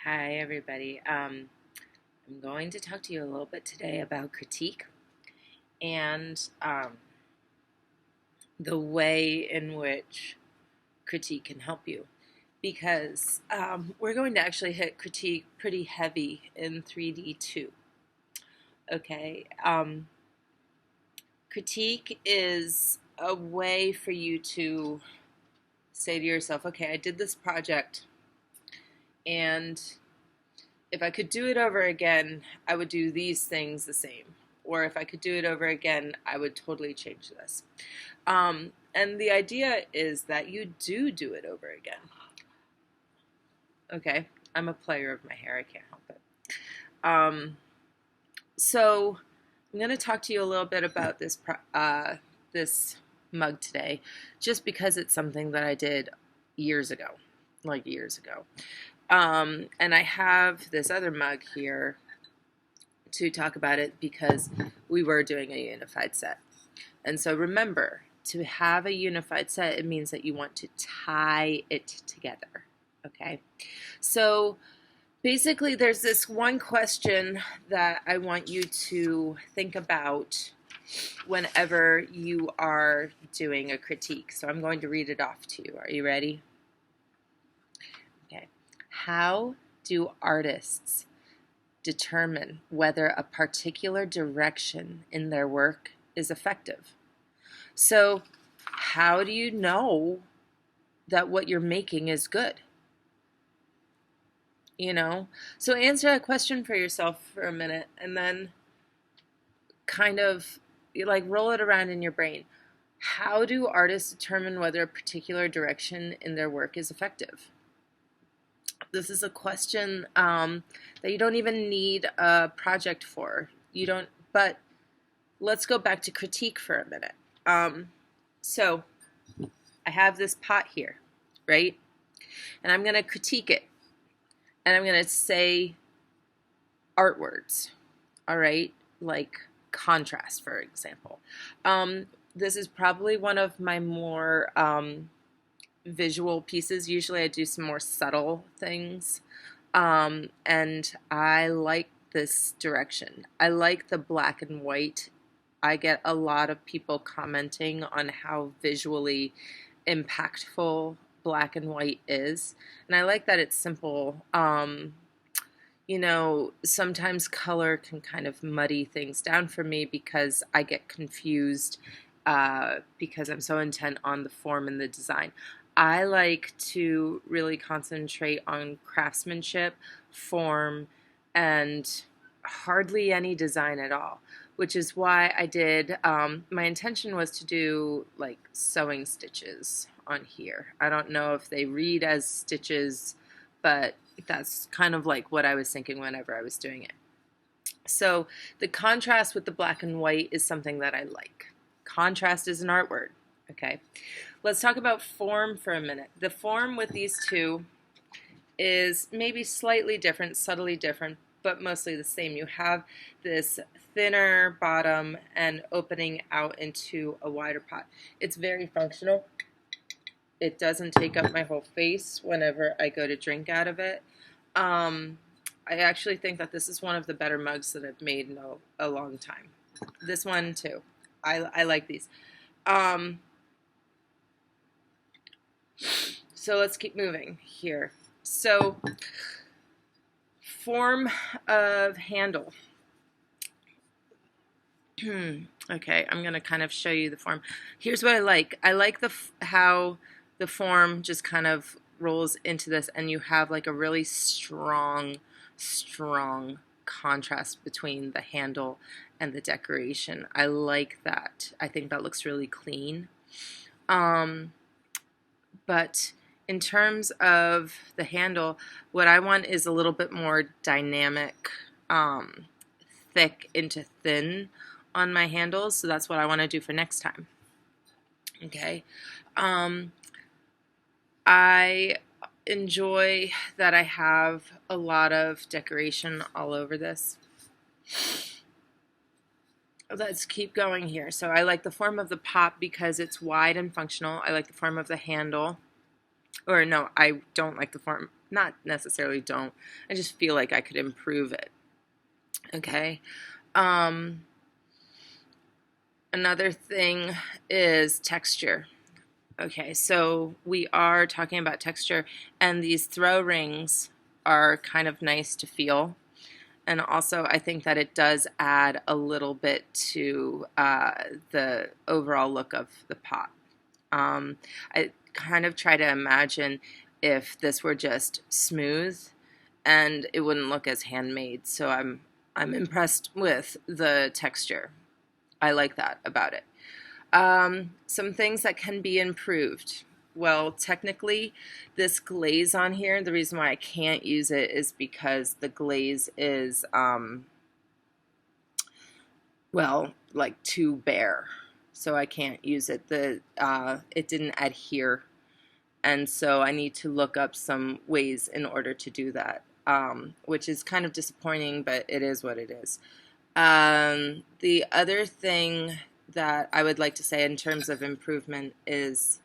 Hi, everybody. I'm going to talk to you a little bit today about critique and the way in which critique can help you. Because we're going to actually hit critique pretty heavy in 3D2. Okay. Critique is a way for you to say to yourself, okay, I did this project, and if I could do it over again, I would do these things the same. Or if I could do it over again, I would totally change this. And the idea is that you do it over again. Okay, I'm a player of my hair. I can't help it. So I'm going to talk to you a little bit about this mug today, just because it's something that I did years ago, like years ago. And I have this other mug here to talk about it because we were doing a unified set. And so remember, to have a unified set, it means that you want to tie it together. Okay? So basically, there's this one question that I want you to think about whenever you are doing a critique. So I'm going to read it off to you. Are you ready? Okay. How do artists determine whether a particular direction in their work is effective? So, how do you know that what you're making is good? So answer that question for yourself for a minute and then kind of like roll it around in your brain. How do artists determine whether a particular direction in their work is effective? This is a question that you don't even need a project for. But let's go back to critique for a minute. So I have this pot here, right? And I'm going to critique it. And I'm going to say art words, all right? Like contrast, for example. This is probably one of my more visual pieces. Usually I do some more subtle things. And I like this direction. I like the black and white. I get a lot of people commenting on how visually impactful black and white is. And I like that it's simple. Sometimes color can kind of muddy things down for me because I get confused because I'm so intent on the form and the design. I like to really concentrate on craftsmanship, form, and hardly any design at all, which is why I did, my intention was to do like sewing stitches on here. I don't know if they read as stitches, but that's kind of like what I was thinking whenever I was doing it. So the contrast with the black and white is something that I like. Contrast is an art word. Okay, let's talk about form for a minute. The form with these two is maybe slightly different, subtly different, but mostly the same. You have this thinner bottom and opening out into a wider pot. It's very functional. It doesn't take up my whole face whenever I go to drink out of it. I actually think that this is one of the better mugs that I've made in a long time. This one too. I like these. So let's keep moving here. So form of handle. Okay, I'm going to kind of show you the form. Here's what I like. I like how the form just kind of rolls into this and you have like a really strong contrast between the handle and the decoration. I like that. I think that looks really clean. But in terms of the handle, what I want is a little bit more dynamic, thick into thin on my handles, so that's what I want to do for next time. Okay. I enjoy that I have a lot of decoration all over this. Let's keep going here. So I like the form of the pot because it's wide and functional. I like the form of the handle. Or no, I don't like the form not necessarily don't, I just feel like I could improve it. Okay. Um, Another thing is texture. Okay, so we are talking about texture, and these throw rings are kind of nice to feel. And also, I think that it does add a little bit to the overall look of the pot. I kind of try to imagine if this were just smooth, and it wouldn't look as handmade. So I'm impressed with the texture. I like that about it. Some things that can be improved. Well, technically, this glaze on here, the reason why I can't use it is because the glaze is, well, like too bare. So I can't use it. It didn't adhere. And so I need to look up some ways in order to do that, which is kind of disappointing, but it is what it is. The other thing that I would like to say in terms of improvement is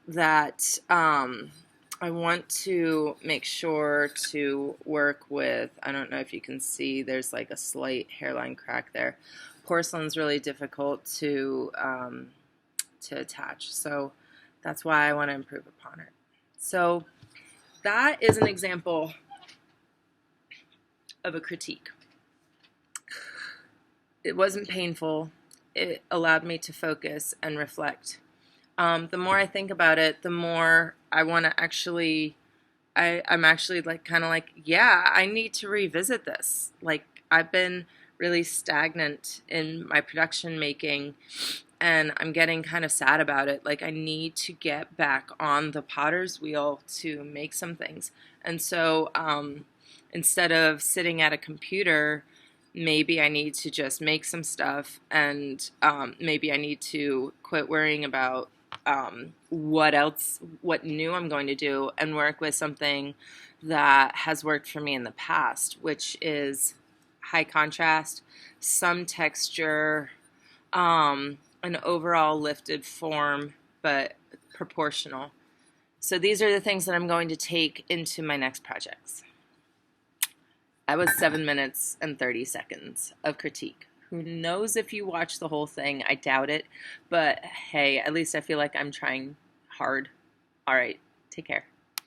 that I want to make sure to work with, I don't know if you can see, there's like a slight hairline crack there. Porcelain's really difficult to attach, so that's why I want to improve upon it. So that is an example of a critique. It wasn't painful. It allowed me to focus and reflect. The more I think about it, the more I want to actually, I'm actually like kind of like, yeah, I need to revisit this. Like I've been really stagnant in my production making, and I'm getting kind of sad about it. Like I need to get back on the potter's wheel to make some things. And so instead of sitting at a computer, maybe I need to just make some stuff, and maybe I need to quit worrying about what new I'm going to do, and work with something that has worked for me in the past, which is high contrast, some texture, an overall lifted form, but proportional. So these are the things that I'm going to take into my next projects. That was 7 minutes and 30 seconds of critique. Who knows if you watch the whole thing? I doubt it. But hey, at least I feel like I'm trying hard. All right, take care.